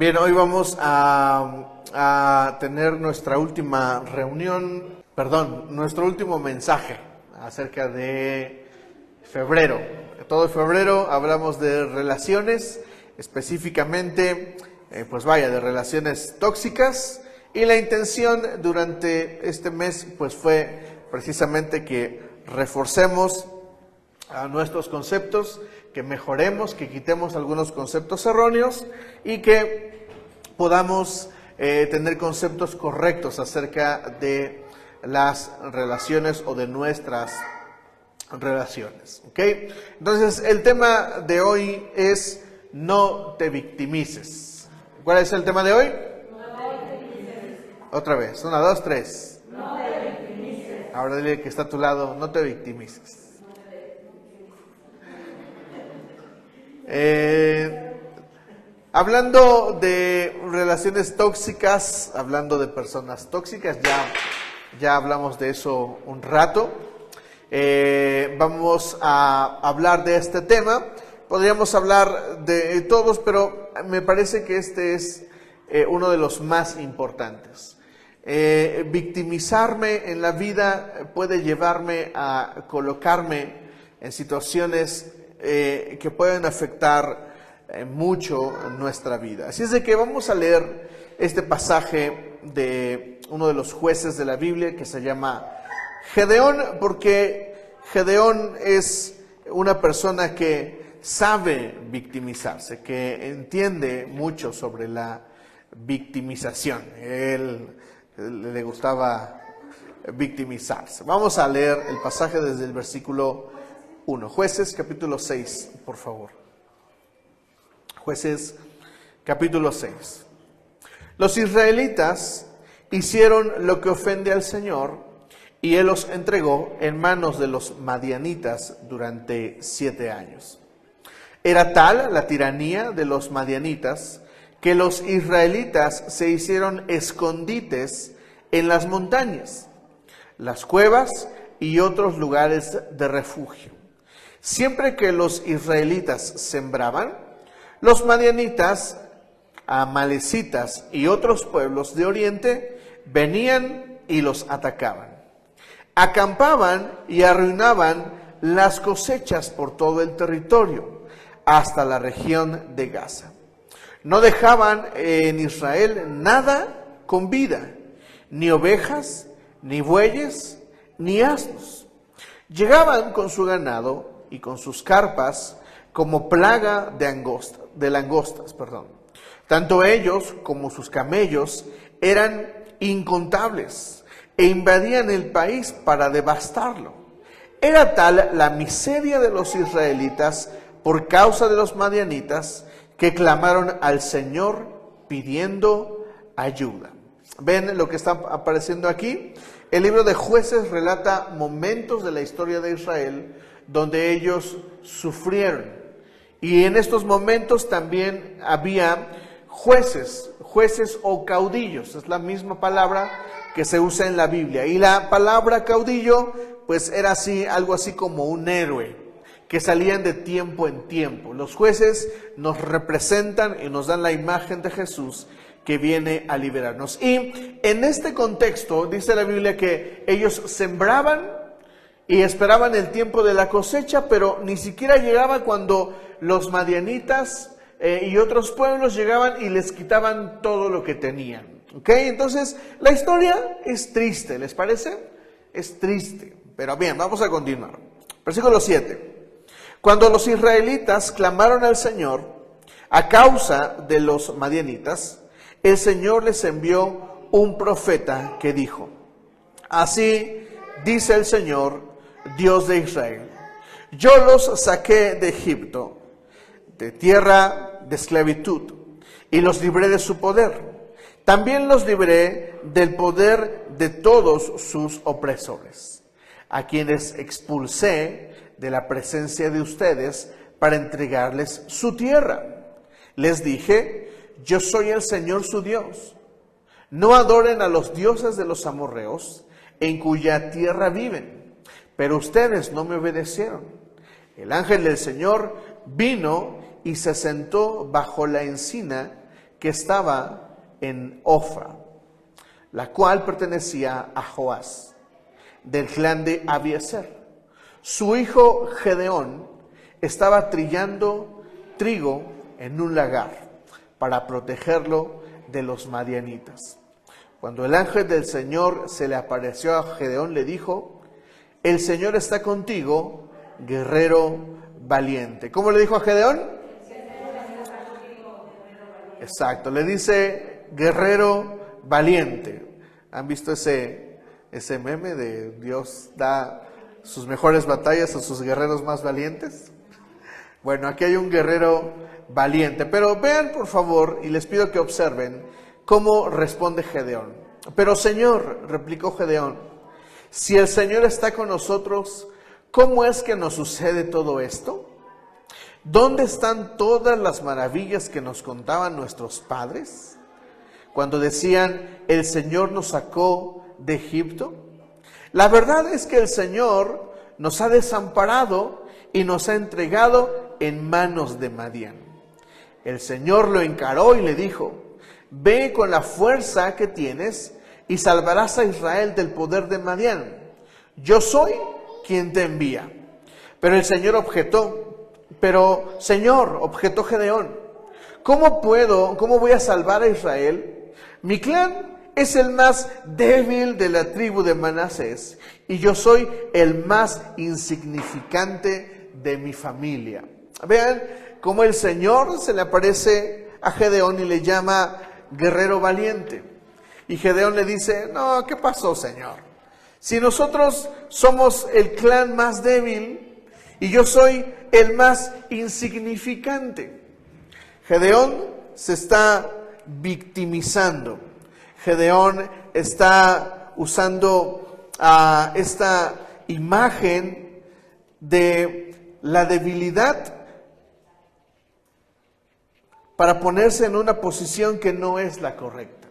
Bien, hoy vamos a tener nuestra última nuestro último mensaje acerca de febrero. Todo febrero hablamos de relaciones, específicamente, de relaciones tóxicas. Y la intención durante este mes, fue precisamente que reforcemos a nuestros conceptos, que mejoremos, que quitemos algunos conceptos erróneos y que podamos tener conceptos correctos acerca de las relaciones o de nuestras relaciones. ¿Ok? Entonces, el tema de hoy es no te victimices. ¿Cuál es el tema de hoy? Otra vez, 1, 2, 3. No te victimices. Ahora dile que está a tu lado, no te victimices. Hablando de relaciones tóxicas, hablando de personas tóxicas, ya hablamos de eso un rato. Vamos a hablar de este tema. Podríamos hablar de todos, pero me parece que este es uno de los más importantes. Victimizarme en la vida puede llevarme a colocarme en situaciones que pueden afectar mucho nuestra vida. Así es de que vamos a leer este pasaje de uno de los jueces de la Biblia que se llama Gedeón, porque Gedeón es una persona que sabe victimizarse, que entiende mucho sobre la victimización. Él le gustaba victimizarse. Vamos a leer el pasaje desde el versículo 1. Jueces capítulo 6, por favor. Jueces capítulo 6. Los israelitas hicieron lo que ofende al Señor y Él los entregó en manos de los madianitas durante 7 años. Era tal la tiranía de los madianitas que los israelitas se hicieron escondites en las montañas, las cuevas y otros lugares de refugio. Siempre que los israelitas sembraban, los madianitas, amalecitas y otros pueblos de oriente venían y los atacaban. Acampaban y arruinaban las cosechas por todo el territorio, hasta la región de Gaza. No dejaban en Israel nada con vida, ni ovejas, ni bueyes, ni asnos. Llegaban con su ganado y con sus carpas como plaga de langostas. Tanto ellos como sus camellos eran incontables e invadían el país para devastarlo. Era tal la miseria de los israelitas por causa de los madianitas que clamaron al Señor pidiendo ayuda. ¿Ven lo que está apareciendo aquí? El libro de Jueces relata momentos de la historia de Israel donde ellos sufrieron. Y en estos momentos también había jueces o caudillos. Es la misma palabra que se usa en la Biblia. Y la palabra caudillo, era algo así como un héroe, que salían de tiempo en tiempo. Los jueces nos representan y nos dan la imagen de Jesús que viene a liberarnos. Y en este contexto dice la Biblia que ellos sembraban y esperaban el tiempo de la cosecha, pero ni siquiera llegaba cuando los madianitas y otros pueblos llegaban y les quitaban todo lo que tenían. ¿Ok? Entonces, la historia es triste, ¿les parece? Es triste. Pero bien, vamos a continuar. Versículo 7. Cuando los israelitas clamaron al Señor a causa de los madianitas, el Señor les envió un profeta que dijo: así dice el Señor, Dios de Israel: yo los saqué de Egipto, de tierra de esclavitud, y los libré de su poder. También los libré del poder de todos sus opresores, a quienes expulsé de la presencia de ustedes para entregarles su tierra. Les dije: yo soy el Señor su Dios. No adoren a los dioses de los amorreos, en cuya tierra viven. Pero ustedes no me obedecieron. El ángel del Señor vino y se sentó bajo la encina que estaba en Ofra, la cual pertenecía a Joás, del clan de Abiezer. Su hijo Gedeón estaba trillando trigo en un lagar para protegerlo de los madianitas. Cuando el ángel del Señor se le apareció a Gedeón, le dijo: el Señor está contigo, guerrero valiente. ¿Cómo le dijo a Gedeón? Exacto, le dice guerrero valiente. ¿Han visto ese meme de Dios da sus mejores batallas a sus guerreros más valientes? Bueno, aquí hay un guerrero valiente, pero vean por favor, y les pido que observen cómo responde Gedeón. Pero Señor, replicó Gedeón, si el Señor está con nosotros, ¿cómo es que nos sucede todo esto? ¿Dónde están todas las maravillas que nos contaban nuestros padres cuando decían, el Señor nos sacó de Egipto? La verdad es que el Señor nos ha desamparado y nos ha entregado en manos de Madián. El Señor lo encaró y le dijo: ve con la fuerza que tienes y salvarás a Israel del poder de Madián. Yo soy quien te envía. Pero el Señor objetó. Pero, Señor, objetó Gedeón, ¿cómo voy a salvar a Israel? Mi clan es el más débil de la tribu de Manasés y yo soy el más insignificante de mi familia. Vean cómo el Señor se le aparece a Gedeón y le llama guerrero valiente. Y Gedeón le dice: no, ¿qué pasó, Señor? Si nosotros somos el clan más débil y yo soy el más insignificante. Gedeón se está victimizando. Gedeón está usando esta imagen de la debilidad para ponerse en una posición que no es la correcta.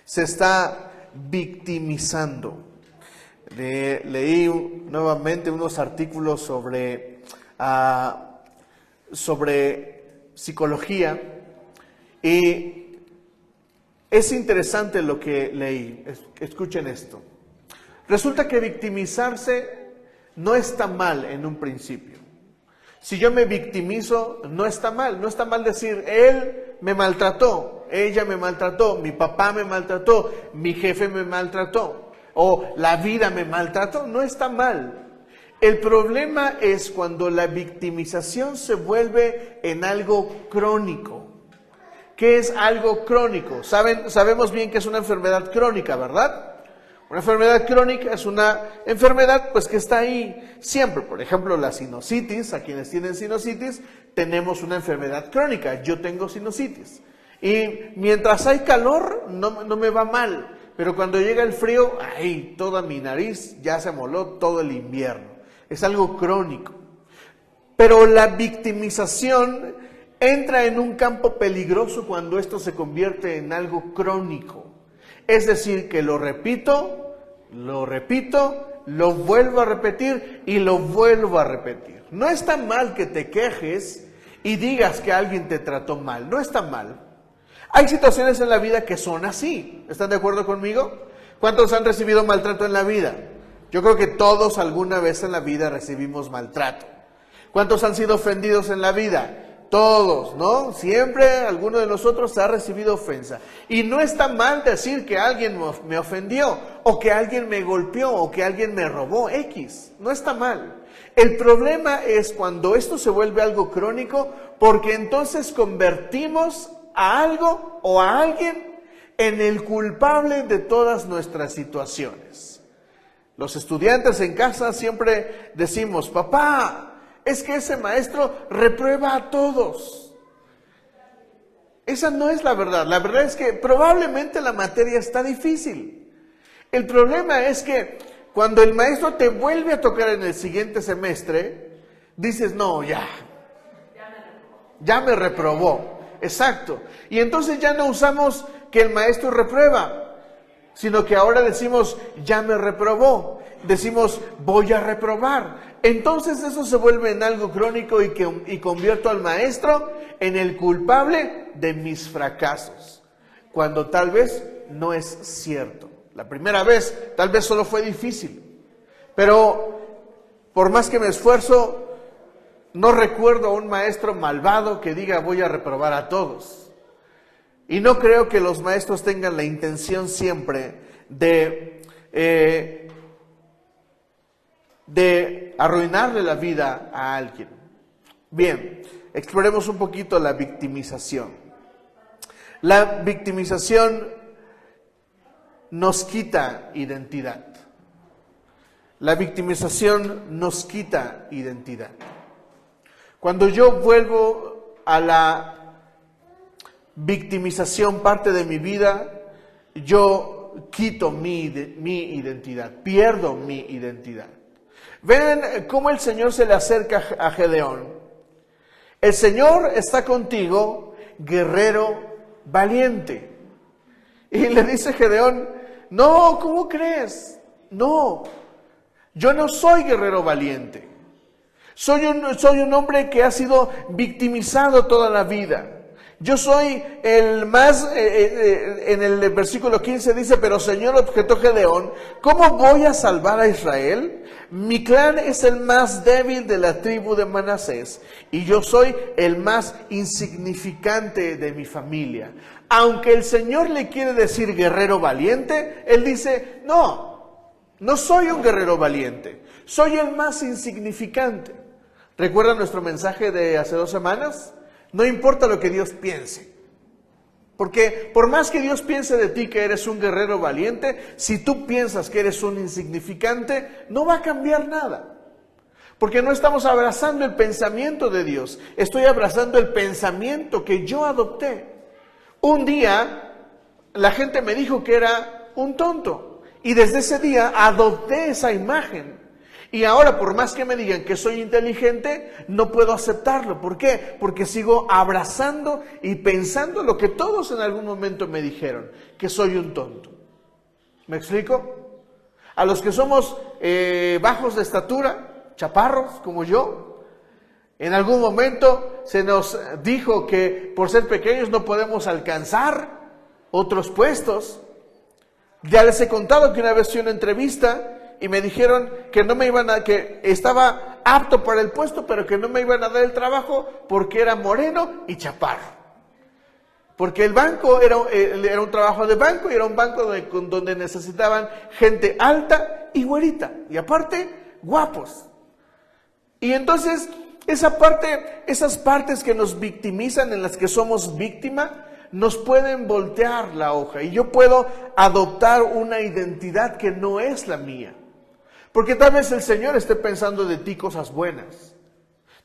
Se está victimizando. Leí nuevamente unos artículos sobre psicología y es interesante lo que leí. Escuchen esto. Resulta que victimizarse no está mal en un principio. Si yo me victimizo, no está mal. No está mal decir, él me maltrató, ella me maltrató, mi papá me maltrató, mi jefe me maltrató, o la vida me maltrató. No está mal. El problema es cuando la victimización se vuelve en algo crónico. ¿Qué es algo crónico? Sabemos bien que es una enfermedad crónica, ¿verdad? Una enfermedad crónica es una enfermedad pues que está ahí siempre. Por ejemplo, la sinusitis, a quienes tienen sinusitis, tenemos una enfermedad crónica. Yo tengo sinusitis. Y mientras hay calor, no me va mal. Pero cuando llega el frío, ¡ay! Toda mi nariz ya se amoló todo el invierno. Es algo crónico. Pero la victimización entra en un campo peligroso cuando esto se convierte en algo crónico. Es decir, que lo repito, lo vuelvo a repetir y lo vuelvo a repetir. No está mal que te quejes y digas que alguien te trató mal. No está mal. Hay situaciones en la vida que son así. ¿Están de acuerdo conmigo? ¿Cuántos han recibido maltrato en la vida? Yo creo que todos alguna vez en la vida recibimos maltrato. ¿Cuántos han sido ofendidos en la vida? Todos, ¿no? Siempre alguno de nosotros ha recibido ofensa. Y no está mal decir que alguien me ofendió, o que alguien me golpeó, o que alguien me robó, X. No está mal. El problema es cuando esto se vuelve algo crónico, porque entonces convertimos a algo o a alguien en el culpable de todas nuestras situaciones. Los estudiantes en casa siempre decimos: papá, es que ese maestro reprueba a todos. Esa no es la verdad. La verdad es que probablemente la materia está difícil. El problema es que cuando el maestro te vuelve a tocar en el siguiente semestre, dices: no, ya me reprobó. Exacto. Y entonces ya no usamos que el maestro reprueba, sino que ahora decimos: ya me reprobó. Decimos: voy a reprobar. Entonces eso se vuelve en algo crónico y convierto al maestro en el culpable de mis fracasos, cuando tal vez no es cierto. La primera vez tal vez solo fue difícil, pero por más que me esfuerzo, no recuerdo a un maestro malvado que diga voy a reprobar a todos. Y no creo que los maestros tengan la intención siempre de arruinarle la vida a alguien. Bien, exploremos un poquito la victimización. La victimización nos quita identidad. La victimización nos quita identidad. Cuando yo vuelvo a la victimización parte de mi vida, yo quito mi identidad, pierdo mi identidad. Ven cómo el Señor se le acerca a Gedeón. El Señor está contigo, guerrero valiente. Y le dice Gedeón, no, ¿cómo crees? No, yo no soy guerrero valiente. Soy un hombre que ha sido victimizado toda la vida. Yo soy el más, en el versículo 15 dice, pero Señor, objetó Gedeón, ¿cómo voy a salvar a Israel? Mi clan es el más débil de la tribu de Manasés y yo soy el más insignificante de mi familia. Aunque el Señor le quiere decir guerrero valiente, él dice, no soy un guerrero valiente, soy el más insignificante. ¿Recuerdan nuestro mensaje de hace 2 semanas? No importa lo que Dios piense. Porque por más que Dios piense de ti que eres un guerrero valiente, si tú piensas que eres un insignificante, no va a cambiar nada. Porque no estamos abrazando el pensamiento de Dios, estoy abrazando el pensamiento que yo adopté. Un día la gente me dijo que era un tonto y desde ese día adopté esa imagen. Y ahora, por más que me digan que soy inteligente, no puedo aceptarlo. ¿Por qué? Porque sigo abrazando y pensando lo que todos en algún momento me dijeron, que soy un tonto. ¿Me explico? A los que somos bajos de estatura, chaparros como yo, en algún momento se nos dijo que por ser pequeños no podemos alcanzar otros puestos. Ya les he contado que una vez fui a una entrevista y me dijeron que que estaba apto para el puesto, pero que no me iban a dar el trabajo porque era moreno y chaparro. Porque el banco era un trabajo de banco y era un banco donde necesitaban gente alta y güerita. Y aparte, guapos. Y entonces, esas partes que nos victimizan, en las que somos víctima, nos pueden voltear la hoja. Y yo puedo adoptar una identidad que no es la mía. Porque tal vez el Señor esté pensando de ti cosas buenas.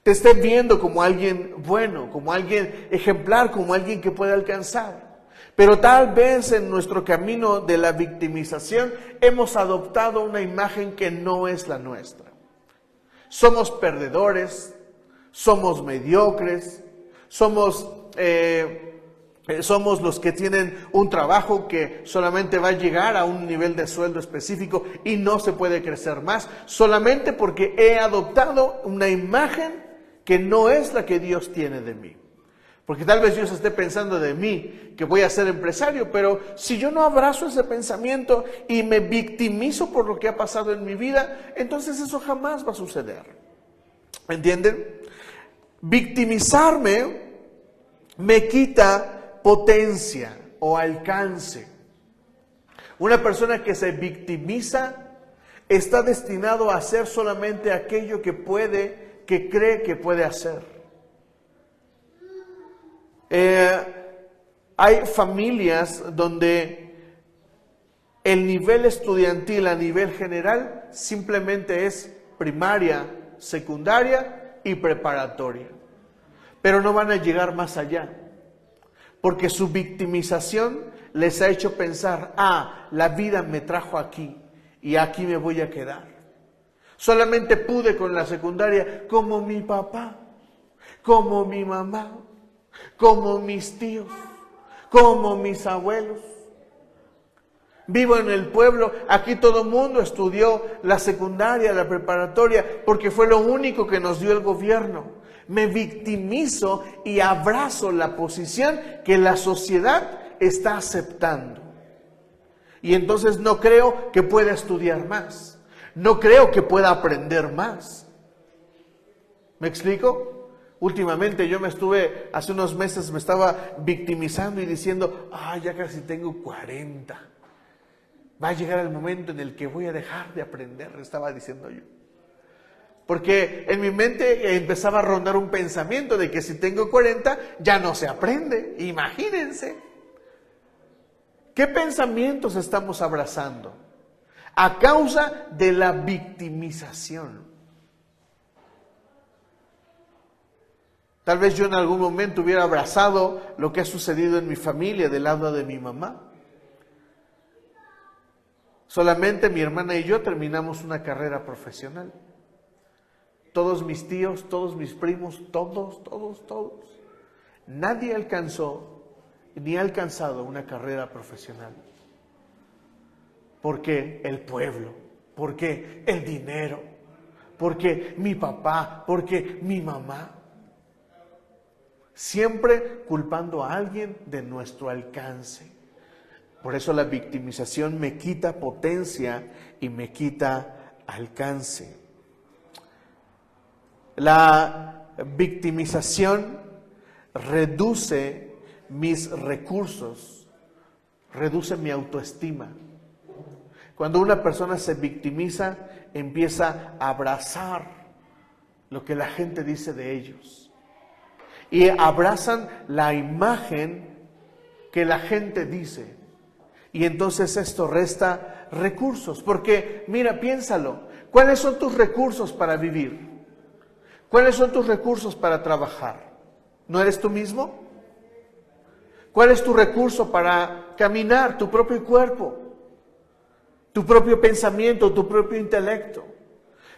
Te esté viendo como alguien bueno, como alguien ejemplar, como alguien que puede alcanzar. Pero tal vez en nuestro camino de la victimización hemos adoptado una imagen que no es la nuestra. Somos perdedores, somos mediocres, somos los que tienen un trabajo que solamente va a llegar a un nivel de sueldo específico y no se puede crecer más, solamente porque he adoptado una imagen que no es la que Dios tiene de mí. Porque tal vez Dios esté pensando de mí que voy a ser empresario, pero si yo no abrazo ese pensamiento y me victimizo por lo que ha pasado en mi vida, entonces eso jamás va a suceder. ¿Entienden? Victimizarme me quita potencia o alcance. Una persona que se victimiza está destinado a hacer solamente aquello que cree que puede hacer. Hay familias donde el nivel estudiantil a nivel general simplemente es primaria, secundaria y preparatoria, pero no van a llegar más allá. Porque su victimización les ha hecho pensar, la vida me trajo aquí y aquí me voy a quedar. Solamente pude con la secundaria como mi papá, como mi mamá, como mis tíos, como mis abuelos. Vivo en el pueblo, aquí todo el mundo estudió la secundaria, la preparatoria, porque fue lo único que nos dio el gobierno. Me victimizo y abrazo la posición que la sociedad está aceptando. Y entonces no creo que pueda estudiar más. No creo que pueda aprender más. ¿Me explico? Últimamente hace unos meses me estaba victimizando y diciendo, ya casi tengo 40. Va a llegar el momento en el que voy a dejar de aprender, estaba diciendo yo. Porque en mi mente empezaba a rondar un pensamiento de que si tengo 40 ya no se aprende. Imagínense. ¿Qué pensamientos estamos abrazando? A causa de la victimización. Tal vez yo en algún momento hubiera abrazado lo que ha sucedido en mi familia del lado de mi mamá. Solamente mi hermana y yo terminamos una carrera profesional. Todos mis tíos, todos mis primos, todos. Nadie alcanzó ni ha alcanzado una carrera profesional. ¿Por qué el pueblo? ¿Por qué el dinero? ¿Por qué mi papá? ¿Por qué mi mamá? Siempre culpando a alguien de nuestro alcance. Por eso la victimización me quita potencia y me quita alcance. La victimización reduce mis recursos, reduce mi autoestima. Cuando una persona se victimiza, empieza a abrazar lo que la gente dice de ellos. Y abrazan la imagen que la gente dice. Y entonces esto resta recursos. Porque, mira, piénsalo. ¿Cuáles son tus recursos para vivir? ¿Cuáles son tus recursos para trabajar? ¿No eres tú mismo? ¿Cuál es tu recurso para caminar? Tu propio cuerpo, tu propio pensamiento, tu propio intelecto.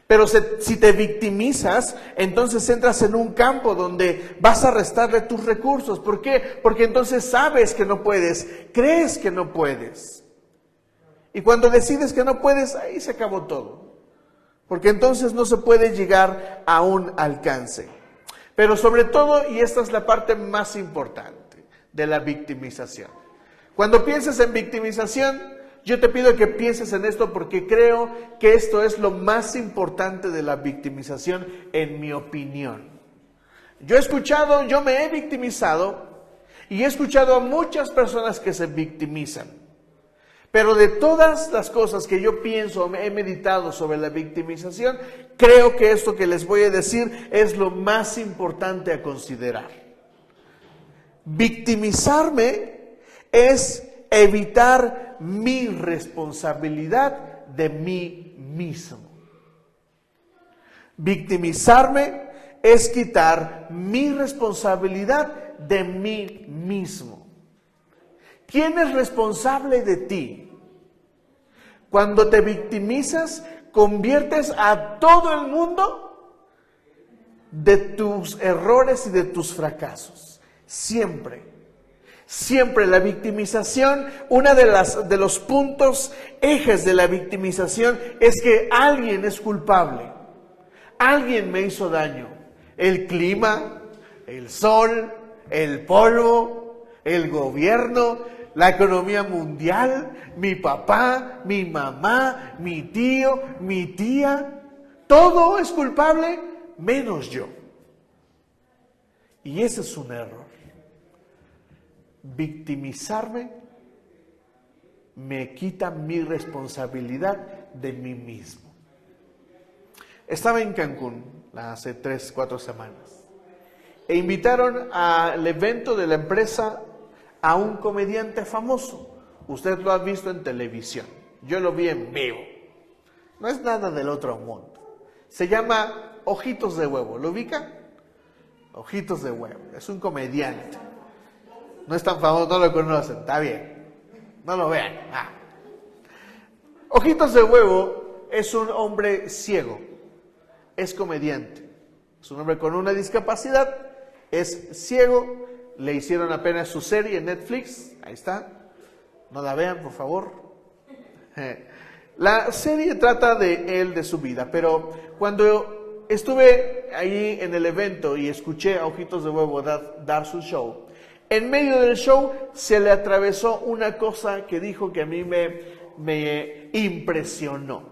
Pero si te victimizas, entonces entras en un campo donde vas a restarle tus recursos. ¿Por qué? Porque entonces sabes que no puedes, crees que no puedes. Y cuando decides que no puedes, ahí se acabó todo. Porque entonces no se puede llegar a un alcance. Pero sobre todo, y esta es la parte más importante de la victimización. Cuando pienses en victimización, yo te pido que pienses en esto porque creo que esto es lo más importante de la victimización, en mi opinión. Yo me he victimizado y he escuchado a muchas personas que se victimizan. Pero de todas las cosas que yo pienso, he meditado sobre la victimización, creo que esto que les voy a decir es lo más importante a considerar. Victimizarme es evitar mi responsabilidad de mí mismo. Victimizarme es quitar mi responsabilidad de mí mismo. ¿Quién es responsable de ti? Cuando te victimizas, conviertes a todo el mundo de tus errores y de tus fracasos. Siempre. Siempre la victimización, una de los puntos ejes de la victimización es que alguien es culpable. Alguien me hizo daño. El clima, el sol, el polvo, el gobierno, la economía mundial, mi papá, mi mamá, mi tío, mi tía. Todo es culpable menos yo. Y ese es un error. Victimizarme me quita mi responsabilidad de mí mismo. Estaba en Cancún hace 3-4 semanas e invitaron al evento de la empresa a un comediante famoso. Usted lo ha visto en televisión, yo lo vi en vivo. No es nada del otro mundo. Se llama Ojitos de Huevo, ¿lo ubica? Ojitos de Huevo, es un comediante. No es tan famoso, no lo conocen, está bien. No lo vean. Ojitos de Huevo es un hombre ciego, es comediante. Es un hombre con una discapacidad, es ciego. Le hicieron apenas su serie en Netflix, ahí está. No la vean, por favor. La serie trata de él, de su vida, pero cuando estuve ahí en el evento y escuché a Ojitos de Huevo dar su show, en medio del show se le atravesó una cosa que dijo que a mí me impresionó.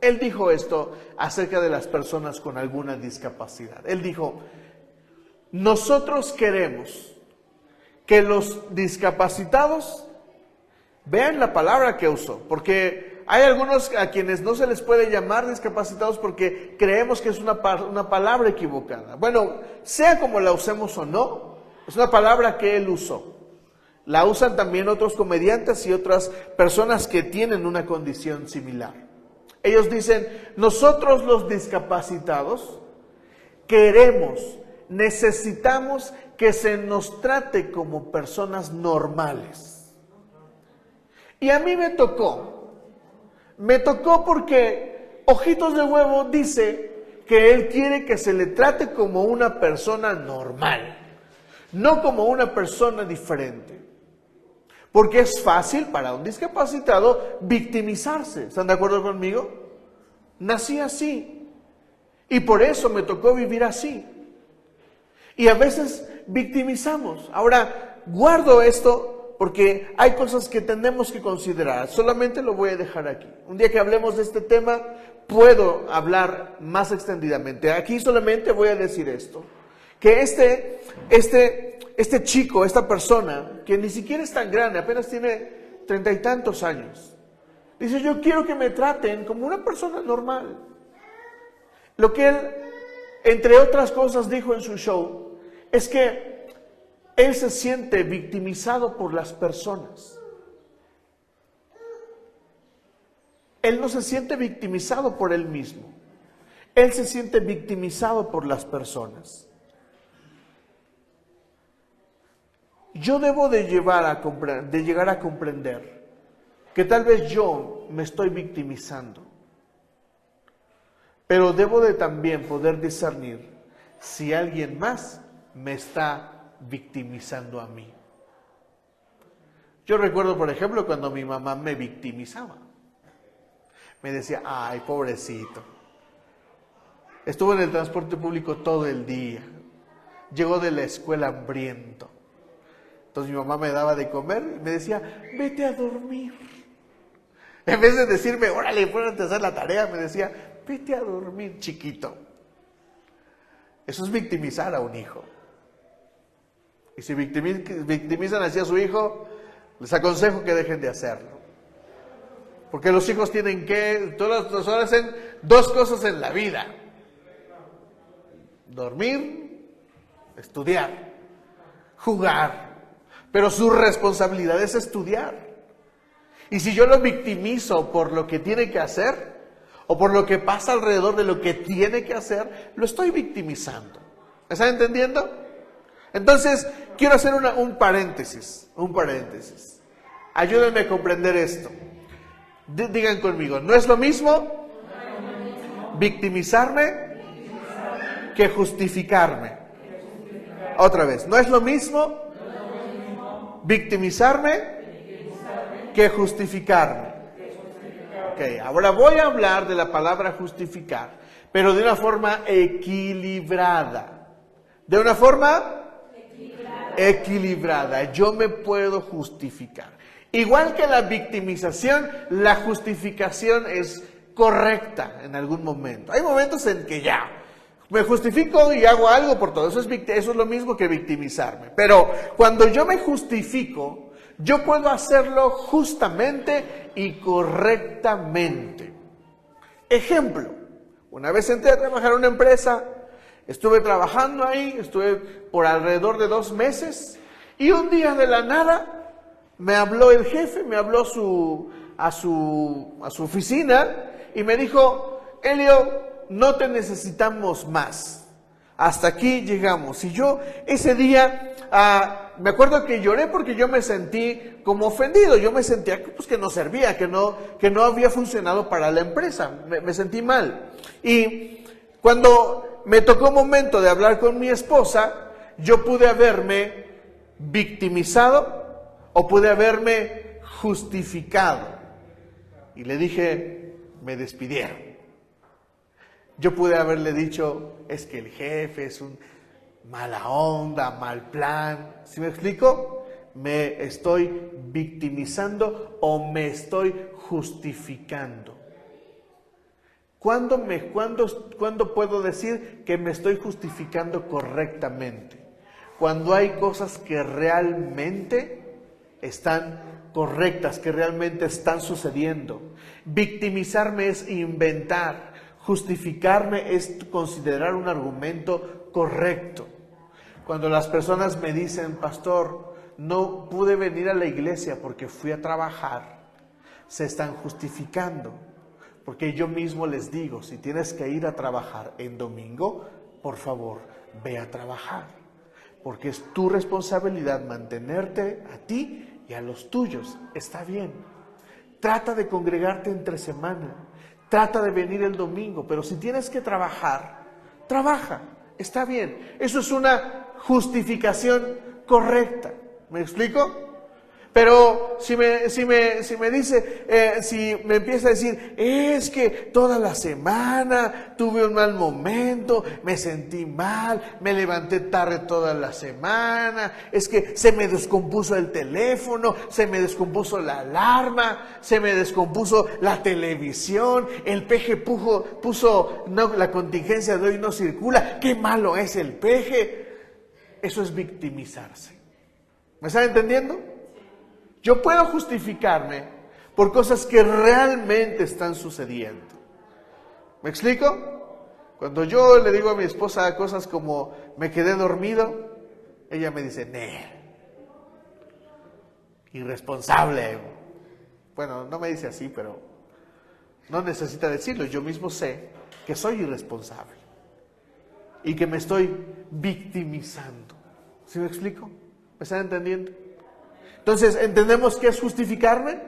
Él dijo esto acerca de las personas con alguna discapacidad. Él dijo: nosotros queremos que los discapacitados vean la palabra que usó, porque hay algunos a quienes no se les puede llamar discapacitados porque creemos que es una palabra equivocada. Bueno, sea como la usemos o no, es una palabra que él usó. La usan también otros comediantes y otras personas que tienen una condición similar. Ellos dicen: nosotros los discapacitados queremos, necesitamos que se nos trate como personas normales. Y a mí me tocó porque Ojitos de Huevo dice que él quiere que se le trate como una persona normal, no como una persona diferente. Porque es fácil para un discapacitado victimizarse. ¿Están de acuerdo conmigo? Nací así y por eso me tocó vivir así. Y a veces victimizamos. Ahora, guardo esto porque hay cosas que tenemos que considerar. Solamente lo voy a dejar aquí. Un día que hablemos de este tema, puedo hablar más extendidamente. Aquí solamente voy a decir esto: que este chico, esta persona, que ni siquiera es tan grande, apenas tiene 30 y tantos años, dice: yo quiero que me traten como una persona normal. Lo que él, entre otras cosas, dijo en su show es que él se siente victimizado por las personas. Él no se siente victimizado por él mismo. Él se siente victimizado por las personas. Yo debo de llegar a comprender que tal vez yo me estoy victimizando, pero debo de también poder discernir si alguien más me está victimizando a mí. Yo recuerdo, por ejemplo, cuando mi mamá me victimizaba. Me decía: ay, pobrecito, estuvo en el transporte público todo el día, llegó de la escuela hambriento. Entonces mi mamá me daba de comer y me decía: vete a dormir. En vez de decirme: órale, ponte a hacer la tarea, me decía: vete a dormir, chiquito. Eso es victimizar a un hijo. Y si victimizan así a su hijo, les aconsejo que dejen de hacerlo. Porque los hijos tienen que, todas las horas hacen dos cosas en la vida: dormir, estudiar, jugar. Pero su responsabilidad es estudiar. Y si yo lo victimizo por lo que tiene que hacer, o por lo que pasa alrededor de lo que tiene que hacer, lo estoy victimizando. ¿Me están entendiendo? Entonces, quiero hacer un paréntesis. Ayúdenme a comprender esto. Digan conmigo: no es lo mismo victimizarme que justificarme. Otra vez: no es lo mismo victimizarme que justificarme. Ok, ahora voy a hablar de la palabra justificar, pero de una forma equilibrada. De una forma equilibrada. Yo me puedo justificar. Igual que la victimización, la justificación es correcta en algún momento. Hay momentos en que ya me justifico y hago algo por todo. Eso es lo mismo que victimizarme. Pero cuando yo me justifico, yo puedo hacerlo justamente y correctamente. Ejemplo: una vez entré a trabajar en una empresa, estuve trabajando ahí, estuve por alrededor de 2 meses, y un día de la nada me habló el jefe, me habló a su oficina y me dijo: Elio, no te necesitamos más. Hasta aquí llegamos. Y yo ese día, me acuerdo que lloré porque yo me sentí como ofendido. Yo me sentía pues, que no servía, que no había funcionado para la empresa. Me sentí mal. Y cuando me tocó momento de hablar con mi esposa, yo pude haberme victimizado o pude haberme justificado. Y le dije: me despidieron. Yo pude haberle dicho, es que el jefe es un mala onda, mal plan. ¿Sí me explico? Me estoy victimizando o me estoy justificando. ¿Cuándo puedo decir que me estoy justificando correctamente? Cuando hay cosas que realmente están correctas, que realmente están sucediendo. Victimizarme es inventar, justificarme es considerar un argumento correcto. Cuando las personas me dicen, pastor, no pude venir a la iglesia porque fui a trabajar, se están justificando. Porque yo mismo les digo, si tienes que ir a trabajar en domingo, por favor, ve a trabajar. Porque es tu responsabilidad mantenerte a ti y a los tuyos. Está bien. Trata de congregarte entre semana. Trata de venir el domingo. Pero si tienes que trabajar, trabaja. Está bien. Eso es una justificación correcta. ¿Me explico? Pero si me dice, si me empieza a decir, es que toda la semana tuve un mal momento, me sentí mal, me levanté tarde toda la semana, es que se me descompuso el teléfono, se me descompuso la alarma, se me descompuso la televisión, el peje puso no, la contingencia de hoy no circula, qué malo es el peje. Eso es victimizarse. ¿Me están entendiendo? Yo puedo justificarme por cosas que realmente están sucediendo. ¿Me explico? Cuando yo le digo a mi esposa cosas como me quedé dormido, ella me dice, irresponsable. Bueno, no me dice así, pero no necesita decirlo. Yo mismo sé que soy irresponsable y que me estoy victimizando. ¿Sí me explico? ¿Me están entendiendo? Entonces, ¿entendemos qué es justificarme?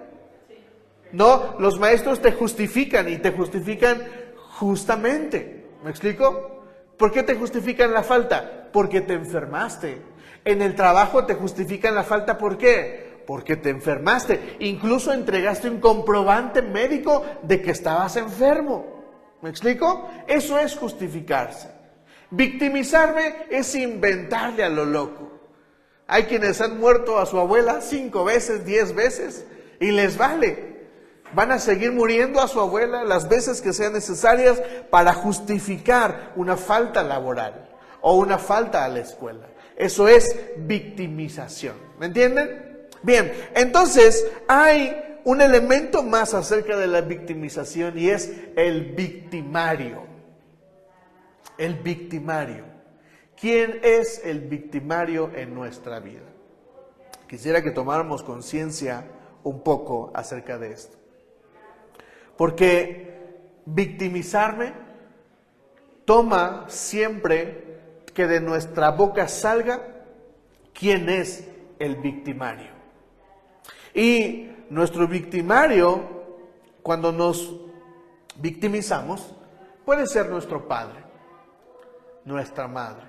No, los maestros te justifican y te justifican justamente. ¿Me explico? ¿Por qué te justifican la falta? Porque te enfermaste. En el trabajo te justifican la falta, ¿por qué? Porque te enfermaste. Incluso entregaste un comprobante médico de que estabas enfermo. ¿Me explico? Eso es justificarse. Victimizarme es inventarle a lo loco. Hay quienes han muerto a su abuela 5 veces, 10 veces y les vale. Van a seguir muriendo a su abuela las veces que sean necesarias para justificar una falta laboral o una falta a la escuela. Eso es victimización. ¿Me entienden? Bien, entonces hay un elemento más acerca de la victimización y es el victimario. El victimario. ¿Quién es el victimario en nuestra vida? Quisiera que tomáramos conciencia un poco acerca de esto. Porque victimizarme toma siempre que de nuestra boca salga quién es el victimario. Y nuestro victimario, cuando nos victimizamos, puede ser nuestro padre, nuestra madre.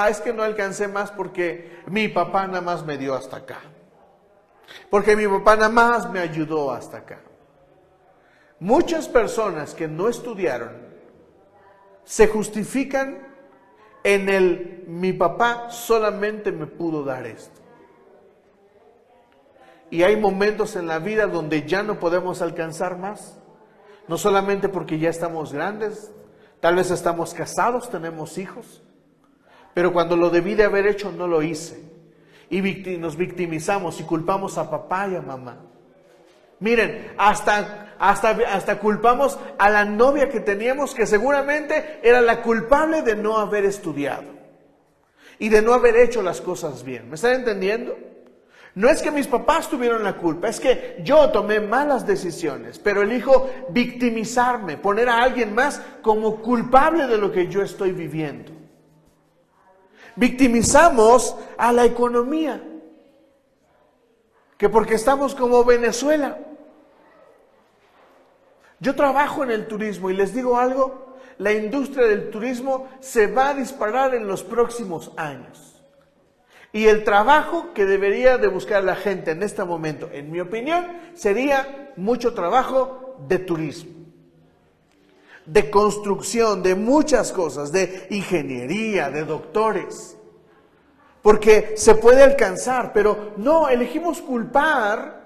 Es que no alcancé más porque mi papá nada más me dio hasta acá. Porque mi papá nada más me ayudó hasta acá. Muchas personas que no estudiaron se justifican en mi papá solamente me pudo dar esto. Y hay momentos en la vida donde ya no podemos alcanzar más. No solamente porque ya estamos grandes, tal vez estamos casados, tenemos hijos. Pero cuando lo debí de haber hecho, no lo hice. Y nos victimizamos y culpamos a papá y a mamá. Miren, hasta culpamos a la novia que teníamos, que seguramente era la culpable de no haber estudiado. Y de no haber hecho las cosas bien. ¿Me están entendiendo? No es que mis papás tuvieron la culpa, es que yo tomé malas decisiones. Pero elijo victimizarme, poner a alguien más como culpable de lo que yo estoy viviendo. Victimizamos a la economía, que porque estamos como Venezuela. Yo trabajo en el turismo y les digo algo, la industria del turismo se va a disparar en los próximos años. Y el trabajo que debería de buscar la gente en este momento, en mi opinión, sería mucho trabajo de turismo. de construcción, de muchas cosas, de ingeniería, de doctores. Porque se puede alcanzar, pero no, elegimos culpar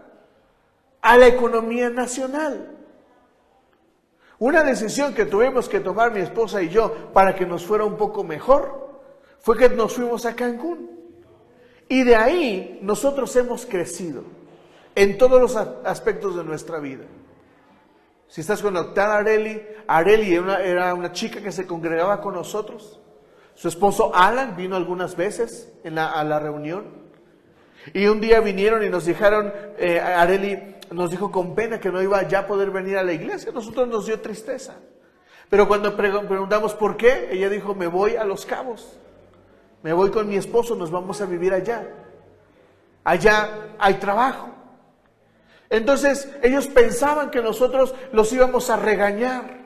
a la economía nacional. Una decisión que tuvimos que tomar mi esposa y yo para que nos fuera un poco mejor fue que nos fuimos a Cancún. Y de ahí nosotros hemos crecido en todos los aspectos de nuestra vida. Si estás conectada a Areli era una chica que se congregaba con nosotros. Su esposo Alan vino algunas veces a la reunión. Y un día vinieron y nos dijeron, Areli nos dijo con pena que no iba ya a poder venir a la iglesia. A nosotros nos dio tristeza. Pero cuando preguntamos por qué, ella dijo, me voy a Los Cabos. Me voy con mi esposo, nos vamos a vivir allá. Allá hay trabajo. Entonces ellos pensaban que nosotros los íbamos a regañar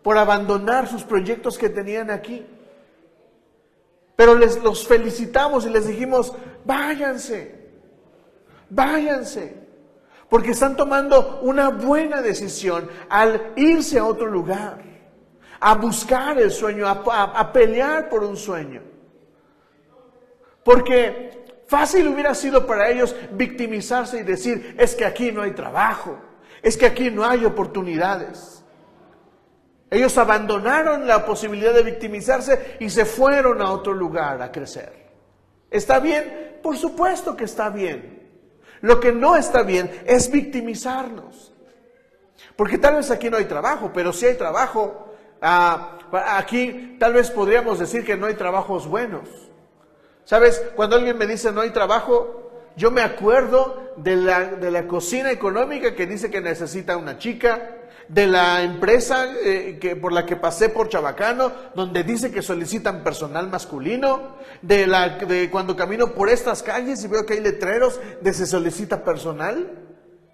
por abandonar sus proyectos que tenían aquí. Pero los felicitamos y les dijimos, váyanse, porque están tomando una buena decisión al irse a otro lugar, a buscar el sueño, a pelear por un sueño. Porque fácil hubiera sido para ellos victimizarse y decir, es que aquí no hay trabajo, es que aquí no hay oportunidades. Ellos abandonaron la posibilidad de victimizarse y se fueron a otro lugar a crecer. ¿Está bien? Por supuesto que está bien. Lo que no está bien es victimizarnos. Porque tal vez aquí no hay trabajo, pero si hay trabajo, aquí tal vez podríamos decir que no hay trabajos buenos. ¿Sabes? Cuando alguien me dice no hay trabajo, yo me acuerdo de la cocina económica que dice que necesita una chica, de la empresa por la que pasé por Chabacano, donde dice que solicitan personal masculino, de cuando camino por estas calles y veo que hay letreros de se solicita personal.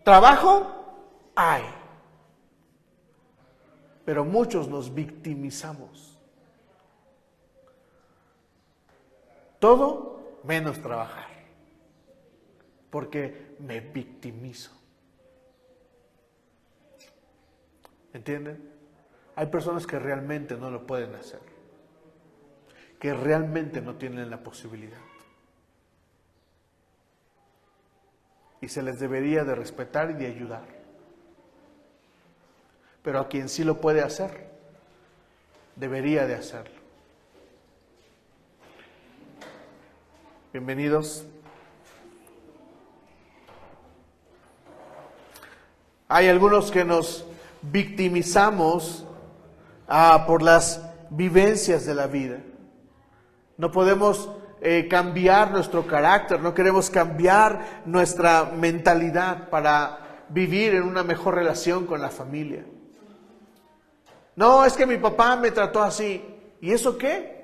¿Trabajo? Hay. Pero muchos nos victimizamos. Todo menos trabajar, porque me victimizo. ¿Entienden? Hay personas que realmente no lo pueden hacer, que realmente no tienen la posibilidad. Y se les debería de respetar y de ayudar. Pero a quien sí lo puede hacer, debería de hacerlo. Bienvenidos. Hay algunos que nos victimizamos por las vivencias de la vida. No podemos cambiar nuestro carácter, no queremos cambiar nuestra mentalidad para vivir en una mejor relación con la familia. No, es que mi papá me trató así. ¿Y eso qué?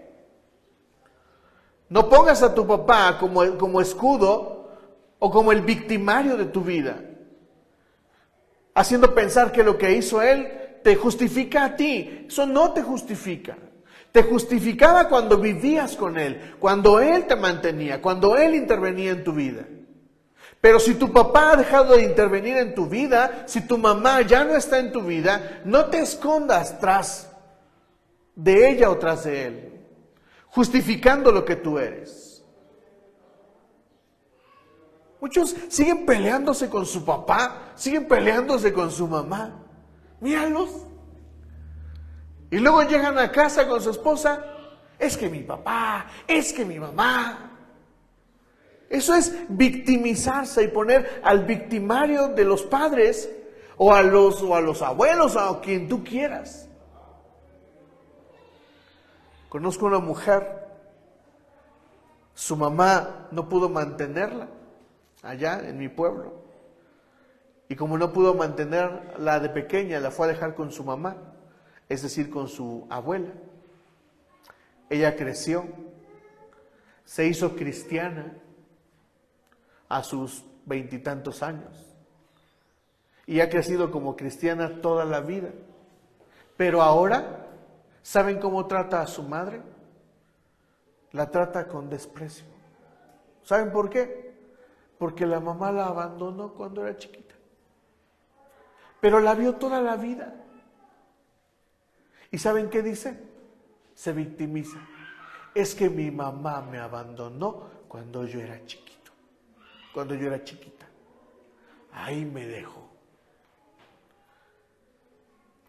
No pongas a tu papá como escudo o como el victimario de tu vida, haciendo pensar que lo que hizo él te justifica a ti. Eso no te justifica. Te justificaba cuando vivías con él, cuando él te mantenía, cuando él intervenía en tu vida. Pero si tu papá ha dejado de intervenir en tu vida, si tu mamá ya no está en tu vida, no te escondas tras de ella o tras de él, justificando lo que tú eres. Muchos siguen peleándose con su papá, siguen peleándose con su mamá. Míralos. Y luego llegan a casa con su esposa. Es que mi papá, es que mi mamá. Eso es victimizarse y poner al victimario de los padres o a los abuelos o a quien tú quieras. Conozco una mujer, su mamá no pudo mantenerla allá en mi pueblo. Y como no pudo mantenerla de pequeña, la fue a dejar con su mamá, es decir, con su abuela. Ella creció, se hizo cristiana a sus 20 y tantos años. Y ha crecido como cristiana toda la vida. Pero ahora, ¿saben cómo trata a su madre? La trata con desprecio. ¿Saben por qué? Porque la mamá la abandonó cuando era chiquita. Pero la vio toda la vida. ¿Y saben qué dice? Se victimiza. Es que mi mamá me abandonó cuando yo era chiquito, cuando yo era chiquita. Ahí me dejó.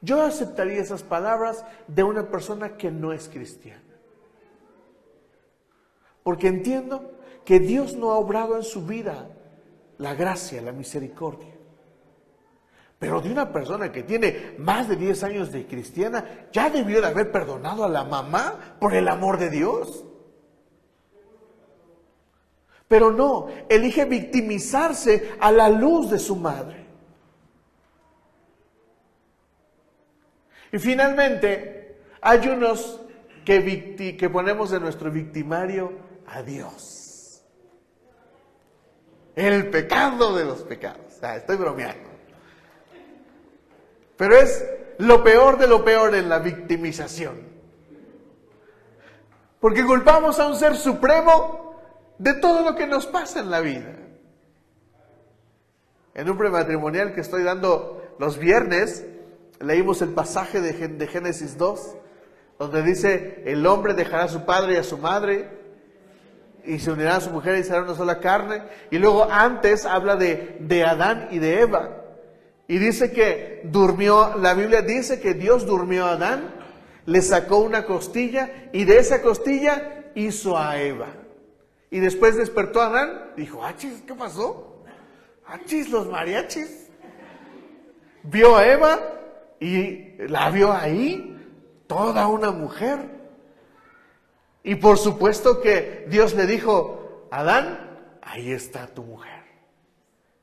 Yo aceptaría esas palabras de una persona que no es cristiana. Porque entiendo que Dios no ha obrado en su vida la gracia, la misericordia. Pero de una persona que tiene más de 10 años de cristiana, ya debió de haber perdonado a la mamá por el amor de Dios. Pero no, elige victimizarse a la luz de su madre. Y finalmente, hay unos que ponemos en nuestro victimario a Dios. El pecado de los pecados. Estoy bromeando. Pero es lo peor de lo peor en la victimización. Porque culpamos a un ser supremo de todo lo que nos pasa en la vida. En un prematrimonial que estoy dando los viernes, leímos el pasaje de Génesis 2, donde dice, el hombre dejará a su padre y a su madre, y se unirá a su mujer y será una sola carne. Y luego antes habla de Adán y de Eva. Y dice que la Biblia dice que Dios durmió a Adán, le sacó una costilla y de esa costilla hizo a Eva. Y después despertó a Adán, dijo, achis, ¿qué pasó? Achis, los mariachis. Vio a Eva y la vio ahí, toda una mujer. Y por supuesto que Dios le dijo, Adán, ahí está tu mujer.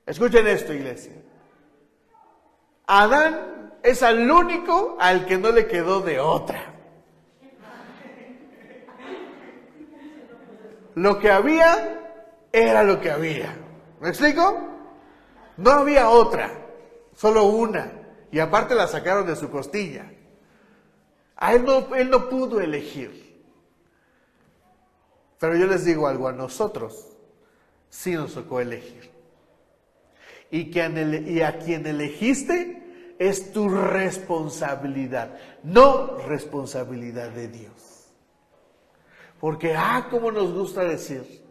Escuchen esto, iglesia. Adán es el único al que no le quedó de otra. Lo que había era lo que había. ¿Me explico? No había otra, solo una. Y aparte la sacaron de su costilla. Él no pudo elegir. Pero yo les digo algo, a nosotros sí nos tocó elegir. Y a quien elegiste es tu responsabilidad, no responsabilidad de Dios. Porque, cómo nos gusta decir,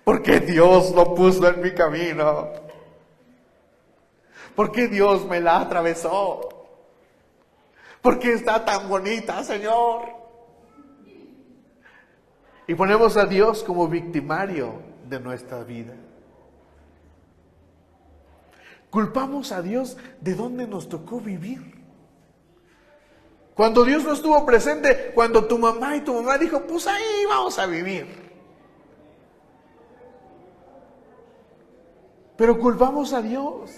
porque Dios lo puso en mi camino, porque Dios me la atravesó, porque está tan bonita, Señor. Y ponemos a Dios como victimario de nuestra vida. Culpamos a Dios de dónde nos tocó vivir. Cuando Dios no estuvo presente, cuando tu mamá dijo, pues ahí vamos a vivir. Pero culpamos a Dios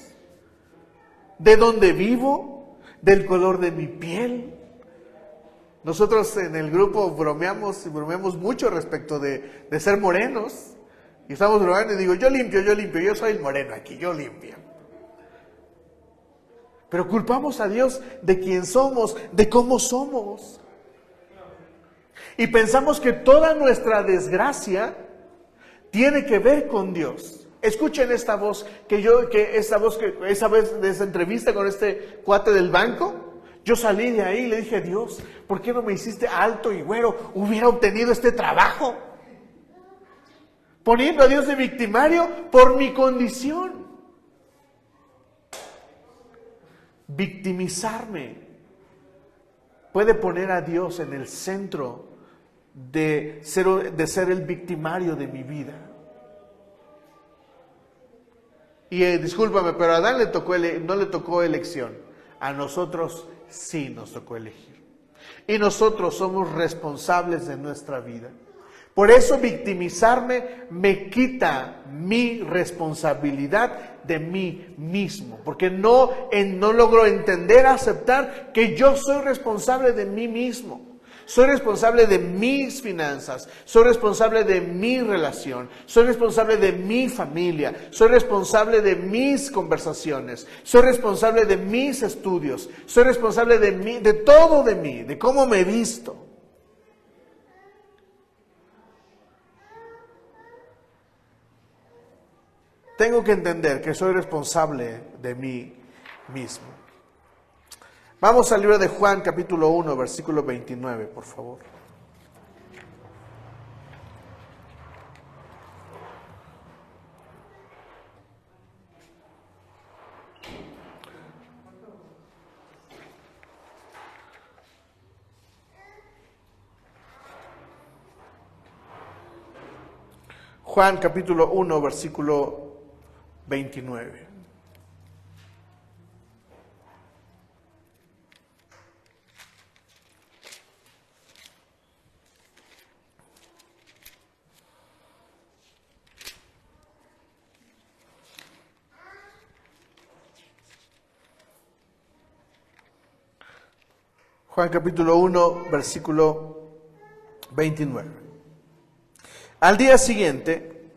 de dónde vivo, del color de mi piel. Nosotros en el grupo bromeamos mucho respecto de ser morenos. Y estamos bromeando y digo, yo limpio, yo soy el moreno aquí, yo limpio. Pero culpamos a Dios de quién somos, de cómo somos. Y pensamos que toda nuestra desgracia tiene que ver con Dios. Escuchen esta voz, esa vez de esa entrevista con este cuate del banco, yo salí de ahí y le dije, Dios, ¿por qué no me hiciste alto y güero? Hubiera obtenido este trabajo. Poniendo a Dios de victimario por mi condición. Victimizarme puede poner a Dios en el centro de ser el victimario de mi vida. Y discúlpame, pero a Adán no le tocó elección. A nosotros sí nos tocó elegir. Y nosotros somos responsables de nuestra vida. Por eso victimizarme me quita mi responsabilidad de mí mismo. Porque no logro entender, aceptar que yo soy responsable de mí mismo. Soy responsable de mis finanzas, soy responsable de mi relación, soy responsable de mi familia, soy responsable de mis conversaciones, soy responsable de mis estudios, soy responsable de todo de mí, de cómo me he visto. Tengo que entender que soy responsable de mí mismo. Vamos al libro de Juan, capítulo 1, versículo 29, por favor. Juan capítulo 1, versículo 29. Juan capítulo 1, versículo 29. Al día siguiente,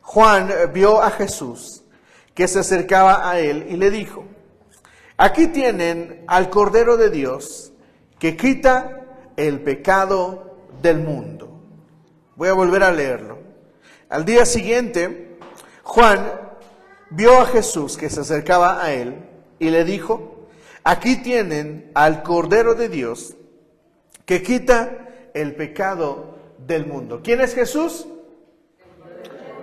Juan vio a Jesús que se acercaba a él y le dijo: aquí tienen al Cordero de Dios que quita el pecado del mundo. Voy a volver a leerlo. Al día siguiente, Juan vio a Jesús que se acercaba a él y le dijo: aquí tienen al Cordero de Dios que quita el pecado del mundo. ¿Quién es Jesús?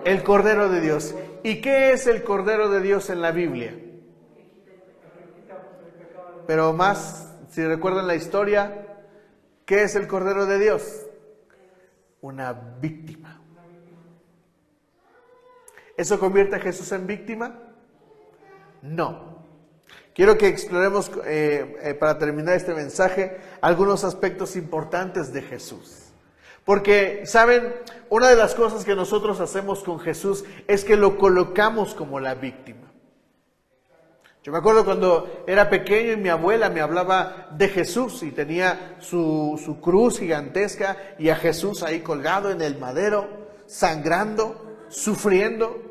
El Cordero de Dios. ¿Y qué es el Cordero de Dios en la Biblia? Pero más, si recuerdan la historia, ¿qué es el Cordero de Dios? Una víctima. ¿Eso convierte a Jesús en víctima? No. Quiero que exploremos, para terminar este mensaje, algunos aspectos importantes de Jesús. Porque, ¿saben? Una de las cosas que nosotros hacemos con Jesús es que lo colocamos como la víctima. Yo me acuerdo cuando era pequeño y mi abuela me hablaba de Jesús y tenía su cruz gigantesca y a Jesús ahí colgado en el madero, sangrando, sufriendo.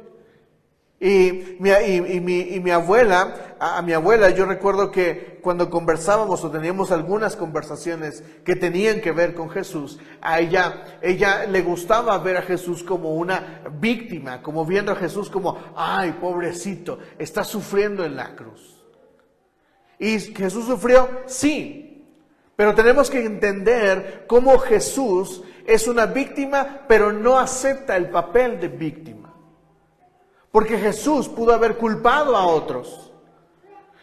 Y mi abuela, a mi abuela, yo recuerdo que cuando conversábamos o teníamos algunas conversaciones que tenían que ver con Jesús, a ella le gustaba ver a Jesús como una víctima, como viendo a Jesús como, ay, pobrecito, está sufriendo en la cruz. ¿Y Jesús sufrió? Sí, pero tenemos que entender cómo Jesús es una víctima, pero no acepta el papel de víctima. Porque Jesús pudo haber culpado a otros.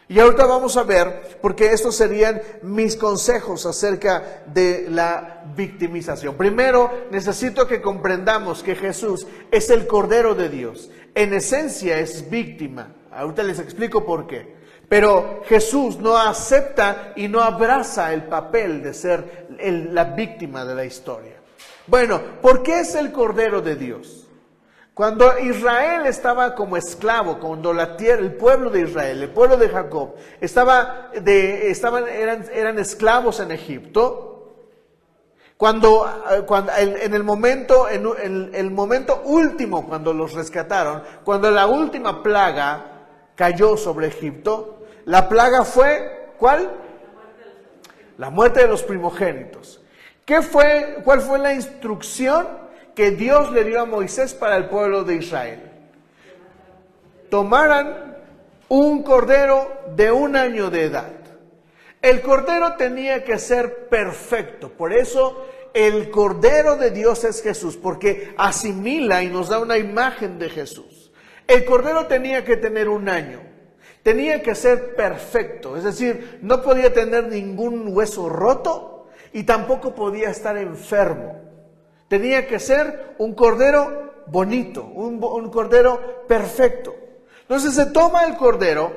Y ahorita vamos a ver, porque estos serían mis consejos acerca de la victimización. Primero, necesito que comprendamos que Jesús es el Cordero de Dios. En esencia es víctima. Ahorita les explico por qué. Pero Jesús no acepta y no abraza el papel de ser la víctima de la historia. Bueno, ¿por qué es el Cordero de Dios? Cuando Israel estaba como esclavo, cuando el pueblo de Israel, el pueblo de Jacob, eran esclavos en Egipto, en el momento último, cuando los rescataron, cuando la última plaga cayó sobre Egipto, la plaga fue, ¿cuál? La muerte de los primogénitos. ¿Cuál fue la instrucción que Dios le dio a Moisés para el pueblo de Israel? Tomaran un cordero de 1 año de edad. El cordero tenía que ser perfecto. Por eso el Cordero de Dios es Jesús, porque asimila y nos da una imagen de Jesús. El cordero tenía que tener 1 año. Tenía que ser perfecto, es decir, no podía tener ningún hueso roto y tampoco podía estar enfermo. Tenía que ser un cordero bonito, un cordero perfecto. Entonces se toma el cordero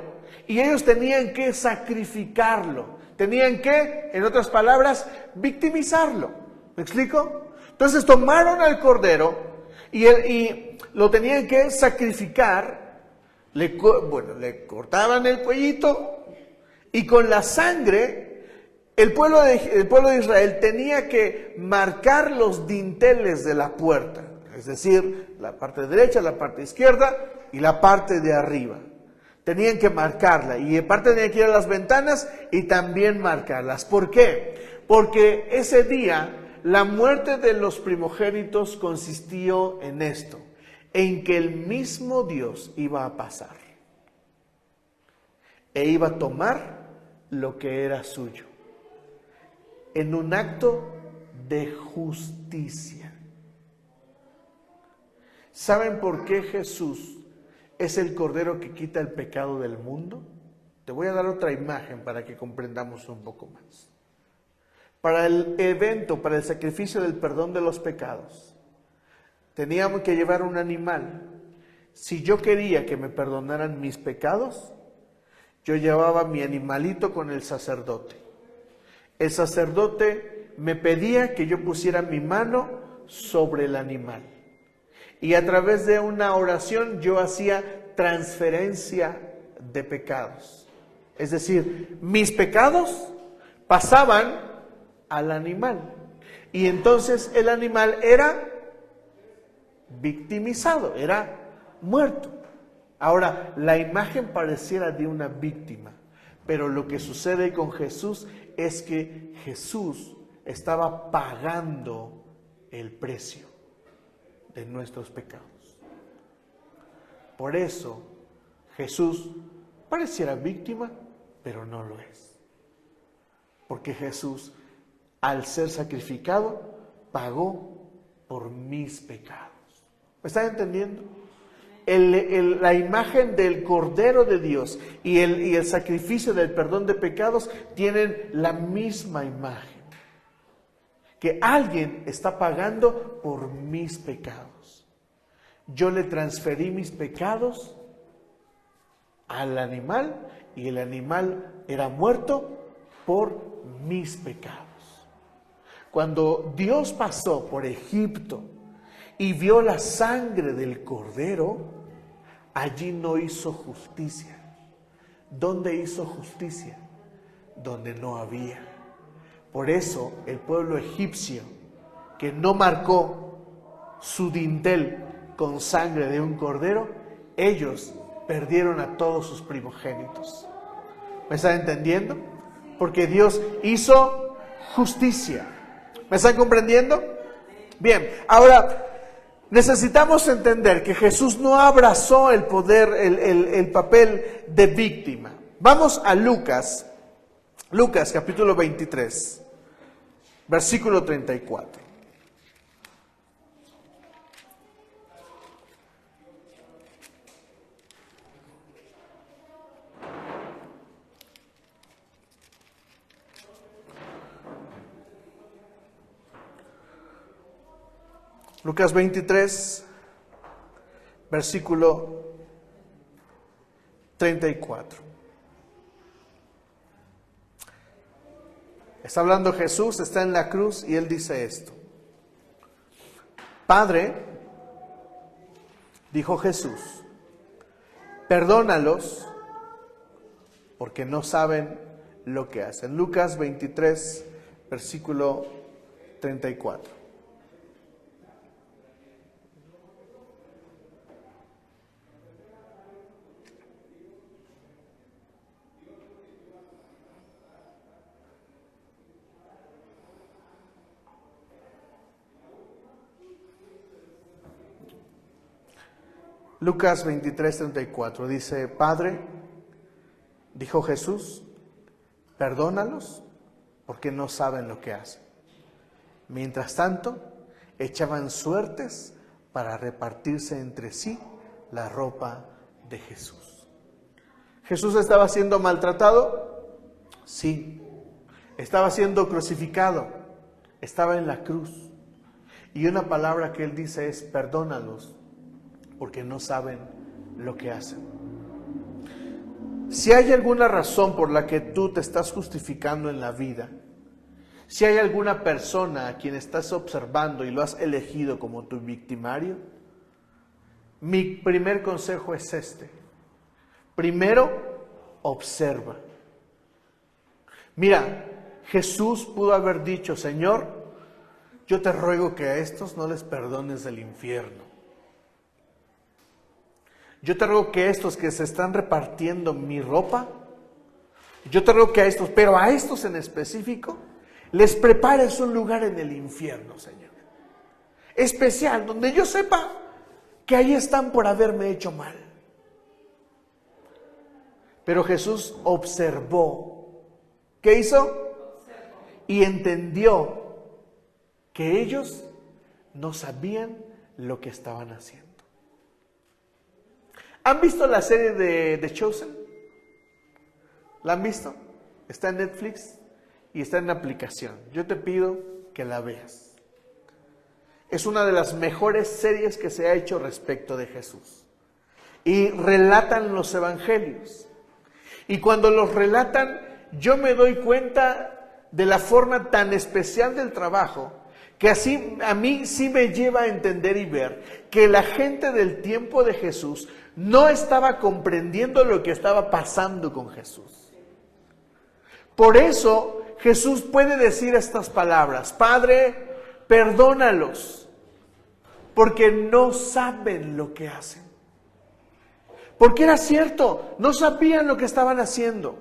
y ellos tenían que sacrificarlo. Tenían que, en otras palabras, victimizarlo. ¿Me explico? Entonces tomaron al cordero y lo tenían que sacrificar. Le cortaban el cuellito y con la sangre el pueblo de Israel tenía que marcar los dinteles de la puerta, es decir, la parte derecha, la parte izquierda y la parte de arriba. Tenían que marcarla y aparte tenían que ir a las ventanas y también marcarlas. ¿Por qué? Porque ese día la muerte de los primogénitos consistió en esto, en que el mismo Dios iba a pasar e iba a tomar lo que era suyo, en un acto de justicia. ¿Saben por qué Jesús es el Cordero que quita el pecado del mundo? Te voy a dar otra imagen para que comprendamos un poco más. Para el evento, para el sacrificio del perdón de los pecados, teníamos que llevar un animal. Si yo quería que me perdonaran mis pecados, yo llevaba mi animalito con el sacerdote. El sacerdote me pedía que yo pusiera mi mano sobre el animal. Y a través de una oración yo hacía transferencia de pecados. Es decir, mis pecados pasaban al animal. Y entonces el animal era victimizado, era muerto. Ahora, la imagen pareciera de una víctima, pero lo que sucede con Jesús es que Jesús estaba pagando el precio de nuestros pecados. Por eso Jesús pareciera víctima, pero no lo es. Porque Jesús, al ser sacrificado, pagó por mis pecados. ¿Me están entendiendo? La imagen del Cordero de Dios y el sacrificio del perdón de pecados tienen la misma imagen. Que alguien está pagando por mis pecados. Yo le transferí mis pecados al animal y el animal era muerto por mis pecados. Cuando Dios pasó por Egipto y vio la sangre del Cordero, allí no hizo justicia. ¿Dónde hizo justicia? Donde no había. Por eso el pueblo egipcio, que no marcó su dintel con sangre de un cordero, ellos perdieron a todos sus primogénitos. ¿Me están entendiendo? Porque Dios hizo justicia. ¿Me están comprendiendo? Bien, ahora necesitamos entender que Jesús no abrazó el poder, el papel de víctima. Vamos a Lucas capítulo 23, versículo 34. Lucas 23, versículo 34. Está hablando Jesús, está en la cruz y Él dice esto. Padre, dijo Jesús, perdónalos porque no saben lo que hacen. Lucas 23, versículo 34. Lucas 23, 34 dice, Padre, dijo Jesús, perdónalos porque no saben lo que hacen. Mientras tanto, echaban suertes para repartirse entre sí la ropa de Jesús. ¿Jesús estaba siendo maltratado? Sí. Estaba siendo crucificado. Estaba en la cruz. Y una palabra que Él dice es, perdónalos porque no saben lo que hacen. Si hay alguna razón por la que tú te estás justificando en la vida, si hay alguna persona a quien estás observando y lo has elegido como tu victimario, mi primer consejo es este. Primero, observa. Mira, Jesús pudo haber dicho, Señor, yo te ruego que a estos no les perdones el infierno. Yo te ruego que estos que se están repartiendo mi ropa, yo te ruego que a estos, pero a estos en específico, les prepares un lugar en el infierno, Señor. Especial, donde yo sepa que ahí están por haberme hecho mal. Pero Jesús observó ¿Qué hizo? Y entendió que ellos no sabían lo que estaban haciendo. ¿Han visto la serie de The Chosen? ¿La han visto? Está en Netflix y está en la aplicación. Yo te pido que la veas. Es una de las mejores series que se ha hecho respecto de Jesús. Y relatan los evangelios. Y cuando los relatan, yo me doy cuenta de la forma tan especial del trabajo, que así a mí sí me lleva a entender y ver que la gente del tiempo de Jesús no estaba comprendiendo lo que estaba pasando con Jesús. Por eso Jesús puede decir estas palabras: Padre, perdónalos, porque no saben lo que hacen. Porque era cierto, no sabían lo que estaban haciendo.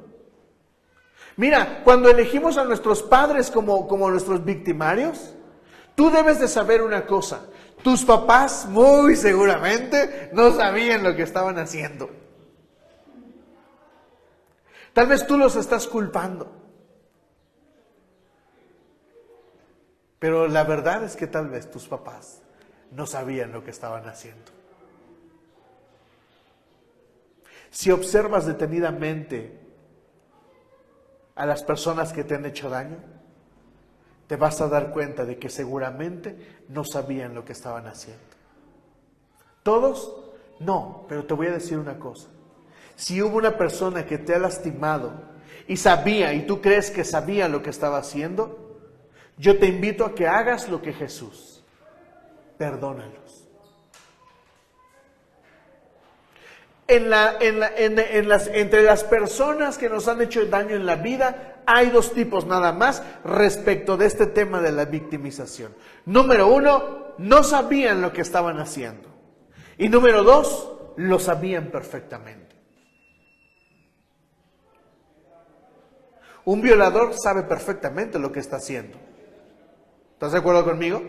Mira, cuando elegimos a nuestros padres como nuestros victimarios, tú debes de saber una cosa: tus papás muy seguramente no sabían lo que estaban haciendo. Tal vez tú los estás culpando. Pero la verdad es que tal vez tus papás no sabían lo que estaban haciendo. Si observas detenidamente a las personas que te han hecho daño, te vas a dar cuenta de que seguramente no sabían lo que estaban haciendo. ¿Todos? No, pero te voy a decir una cosa. Si hubo una persona que te ha lastimado y sabía, y tú crees que sabía lo que estaba haciendo, yo te invito a que hagas lo que Jesús: perdónalos. Entre las personas que nos han hecho daño en la vida, hay dos tipos nada más respecto de este tema de la victimización. Número uno, no sabían lo que estaban haciendo. Y número dos, lo sabían perfectamente. Un violador sabe perfectamente lo que está haciendo. ¿Estás de acuerdo conmigo?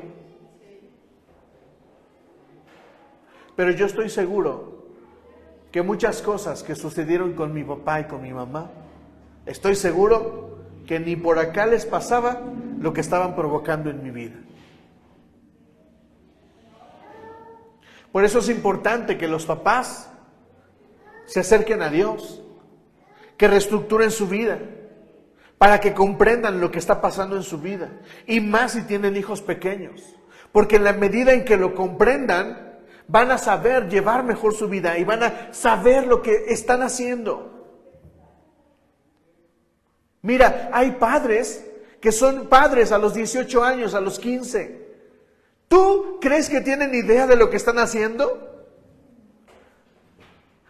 Pero yo estoy seguro que muchas cosas que sucedieron con mi papá y con mi mamá, estoy seguro que ni por acá les pasaba lo que estaban provocando en mi vida. Por eso es importante que los papás se acerquen a Dios, que reestructuren su vida, para que comprendan lo que está pasando en su vida, y más si tienen hijos pequeños, porque en la medida en que lo comprendan, van a saber llevar mejor su vida y van a saber lo que están haciendo. Mira, hay padres que son padres a los 18 años, a los 15. ¿Tú crees que tienen idea de lo que están haciendo?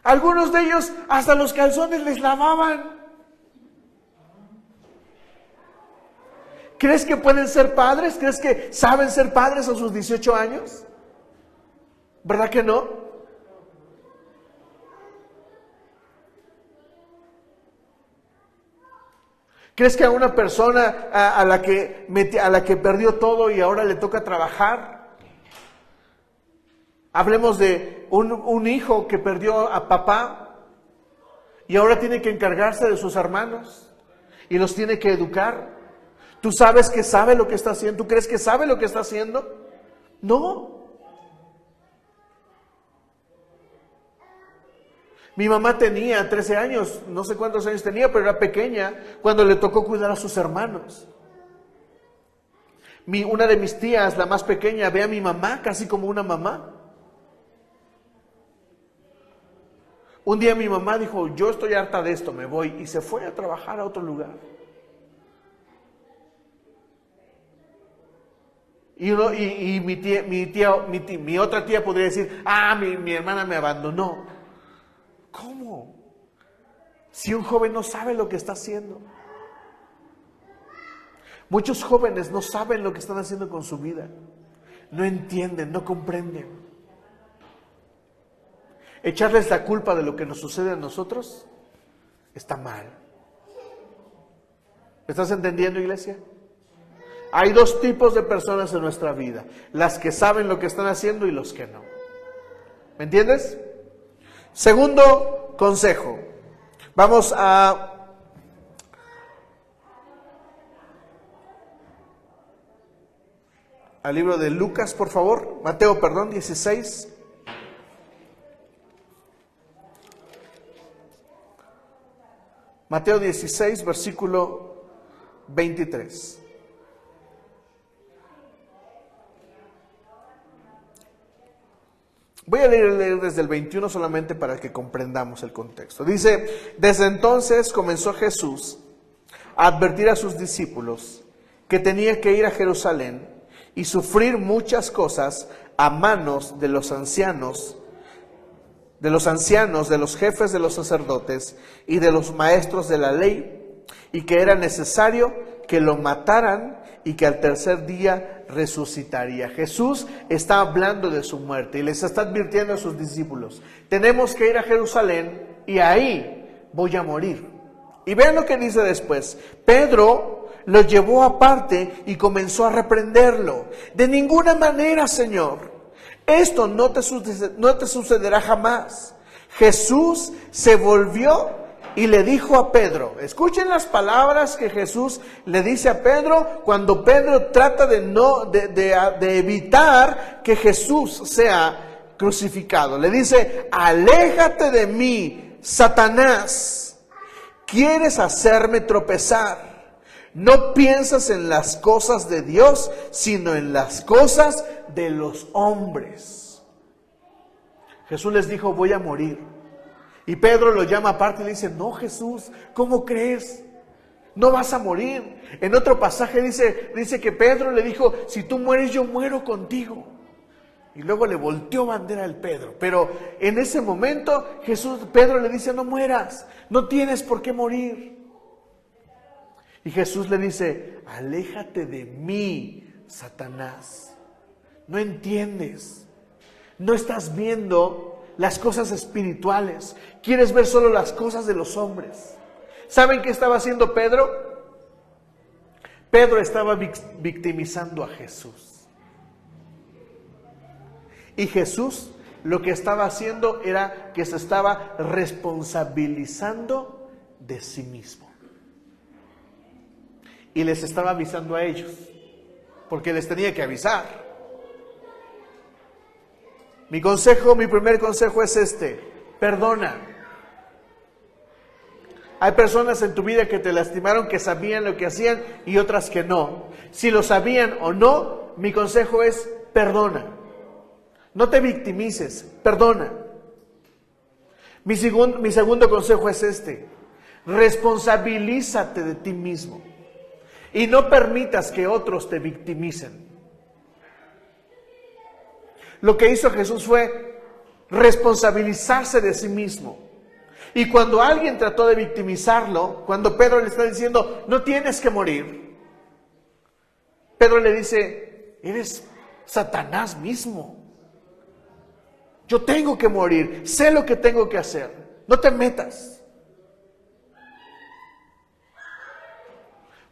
Algunos de ellos hasta los calzones les lavaban. ¿Crees que pueden ser padres? ¿Crees que saben ser padres a sus 18 años? ¿Verdad que no? ¿Crees que a una persona a la que perdió todo y ahora le toca trabajar? Hablemos de un hijo que perdió a papá y ahora tiene que encargarse de sus hermanos y los tiene que educar. ¿Tú sabes que sabe lo que está haciendo? ¿Tú crees que sabe lo que está haciendo? No. Mi mamá tenía 13 años, no sé cuántos años tenía, pero era pequeña cuando le tocó cuidar a sus hermanos. Una de mis tías, la más pequeña, ve a mi mamá casi como una mamá. Un día mi mamá dijo: yo estoy harta de esto, me voy, y se fue a trabajar a otro lugar. Y mi otra tía podría decir: mi hermana me abandonó. ¿Cómo? Si un joven no sabe lo que está haciendo. Muchos jóvenes no saben lo que están haciendo con su vida. No entienden, no comprenden. Echarles la culpa de lo que nos sucede a nosotros está mal. ¿Me estás entendiendo, iglesia? Hay dos tipos de personas en nuestra vida: las que saben lo que están haciendo y los que no. ¿Me entiendes? Segundo consejo. Vamos a al libro de Lucas, por favor. Mateo, 16. Mateo 16, versículo 23. Voy a leer desde el 21 solamente para que comprendamos el contexto. Dice: desde entonces comenzó Jesús a advertir a sus discípulos que tenía que ir a Jerusalén y sufrir muchas cosas a manos de los ancianos, de los jefes de los sacerdotes y de los maestros de la ley, y que era necesario que lo mataran y que al tercer día resucitaría. Jesús está hablando de su muerte y les está advirtiendo a sus discípulos: tenemos que ir a Jerusalén y ahí voy a morir. Y vean lo que dice después. Pedro lo llevó aparte y comenzó a reprenderlo. De ninguna manera, Señor, esto no te sucederá jamás. Jesús se volvió y le dijo a Pedro, escuchen las palabras que Jesús le dice a Pedro cuando Pedro trata de evitar que Jesús sea crucificado. Le dice: aléjate de mí, Satanás. Quieres hacerme tropezar. No piensas en las cosas de Dios, sino en las cosas de los hombres. Jesús les dijo: voy a morir. Y Pedro lo llama aparte y le dice: no, Jesús, ¿cómo crees? No vas a morir. En otro pasaje dice que Pedro le dijo: si tú mueres, yo muero contigo. Y luego le volteó bandera al Pedro. Pero en ese momento Pedro le dice: no mueras, no tienes por qué morir. Y Jesús le dice: aléjate de mí, Satanás. No entiendes, no estás viendo las cosas espirituales, quieres ver solo las cosas de los hombres. ¿Saben qué estaba haciendo Pedro? Pedro estaba victimizando a Jesús. Y Jesús lo que estaba haciendo era que se estaba responsabilizando de sí mismo. Y les estaba avisando a ellos, porque les tenía que avisar. Mi primer consejo es este: perdona. Hay personas en tu vida que te lastimaron, que sabían lo que hacían y otras que no. Si lo sabían o no, mi consejo es: perdona. No te victimices, perdona. Mi segundo consejo es este: responsabilízate de ti mismo y no permitas que otros te victimicen. Lo que hizo Jesús fue responsabilizarse de sí mismo. Y cuando alguien trató de victimizarlo, cuando Pedro le está diciendo: no tienes que morir, Pedro le dice: eres Satanás mismo. Yo tengo que morir, sé lo que tengo que hacer, no te metas.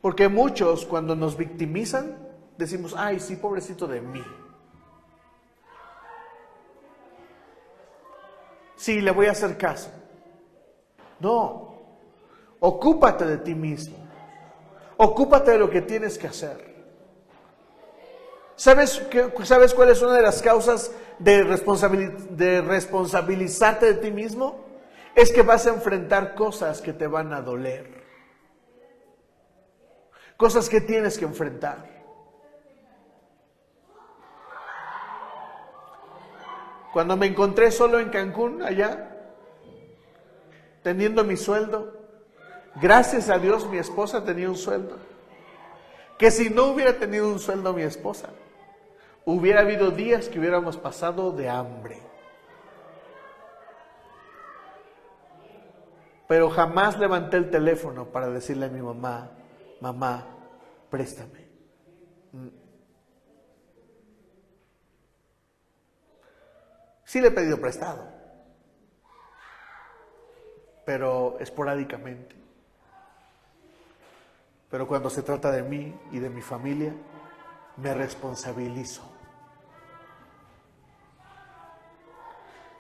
Porque muchos, cuando nos victimizan, decimos: ay, sí, pobrecito de mí. Sí, le voy a hacer caso. No, ocúpate de ti mismo. Ocúpate de lo que tienes que hacer. ¿Sabes cuál es una de las causas de responsabilizarte de ti mismo? Es que vas a enfrentar cosas que te van a doler. Cosas que tienes que enfrentar. Cuando me encontré solo en Cancún, allá, teniendo mi sueldo, gracias a Dios mi esposa tenía un sueldo. Que si no hubiera tenido un sueldo mi esposa, hubiera habido días que hubiéramos pasado de hambre. Pero jamás levanté el teléfono para decirle a mi mamá: mamá, préstame. Sí le he pedido prestado, pero esporádicamente. Pero cuando se trata de mí y de mi familia, me responsabilizo.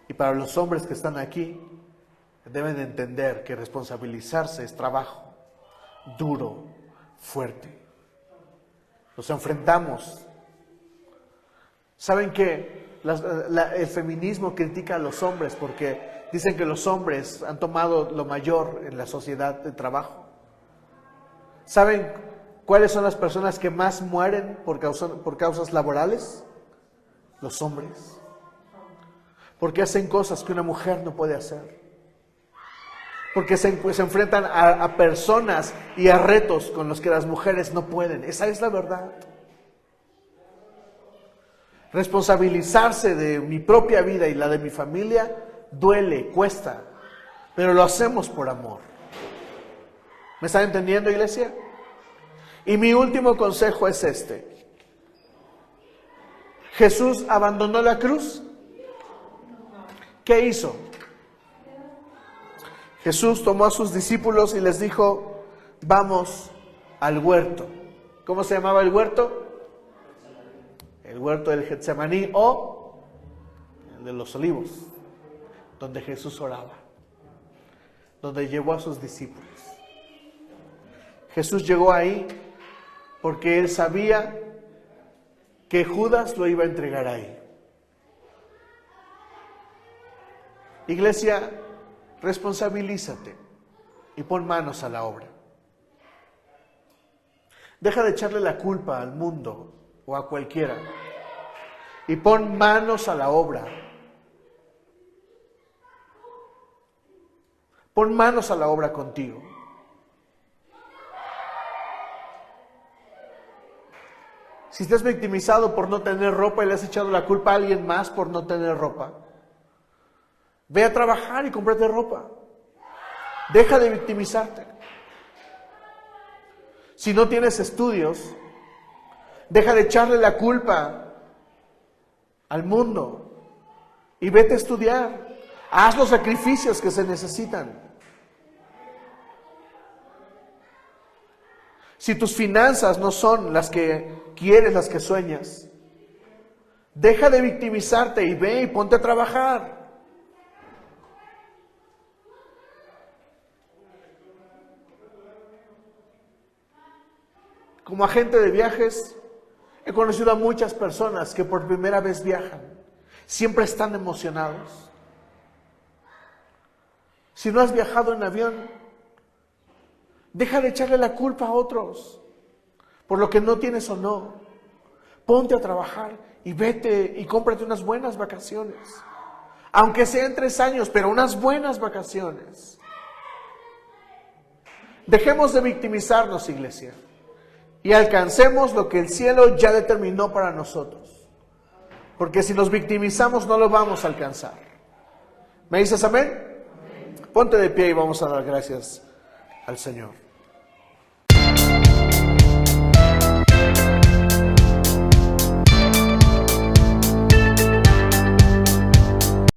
Y para los hombres que están aquí, deben entender que responsabilizarse es trabajo duro, fuerte. Nos enfrentamos ¿Saben qué? El feminismo critica a los hombres porque dicen que los hombres han tomado lo mayor en la sociedad de trabajo. ¿Saben cuáles son las personas que más mueren por causas laborales? Los hombres. Porque hacen cosas que una mujer no puede hacer. Porque se enfrentan a personas y a retos con los que las mujeres no pueden. Esa es la verdad. Responsabilizarse de mi propia vida y la de mi familia duele, cuesta, pero lo hacemos por amor. ¿Me están entendiendo, iglesia? Y mi último consejo es este. Jesús abandonó la cruz. ¿Qué hizo? Jesús tomó a sus discípulos y les dijo, vamos al huerto. ¿Cómo se llamaba el huerto? El huerto del Getsemaní o el de los Olivos, donde Jesús oraba, donde llevó a sus discípulos. Jesús llegó ahí porque él sabía que Judas lo iba a entregar ahí. Iglesia, responsabilízate y pon manos a la obra. Deja de echarle la culpa al mundo o a cualquiera y pon manos a la obra. Pon manos a la obra contigo. Si estás victimizado por no tener ropa y le has echado la culpa a alguien más por no tener ropa, ve a trabajar y cómprate ropa. Deja de victimizarte. Si no tienes estudios, deja de echarle la culpa al mundo y vete a estudiar. Haz los sacrificios que se necesitan. Si tus finanzas no son las que quieres, las que sueñas, deja de victimizarte y ve y ponte a trabajar. Como agente de viajes, he conocido a muchas personas que por primera vez viajan. Siempre están emocionados. Si no has viajado en avión, deja de echarle la culpa a otros por lo que no tienes o no. Ponte a trabajar y vete y cómprate unas buenas vacaciones. Aunque sea en 3 años, pero unas buenas vacaciones. Dejemos de victimizarnos, iglesia, y alcancemos lo que el cielo ya determinó para nosotros. Porque si nos victimizamos no lo vamos a alcanzar. ¿Me dices amén? Ponte de pie y vamos a dar gracias al Señor.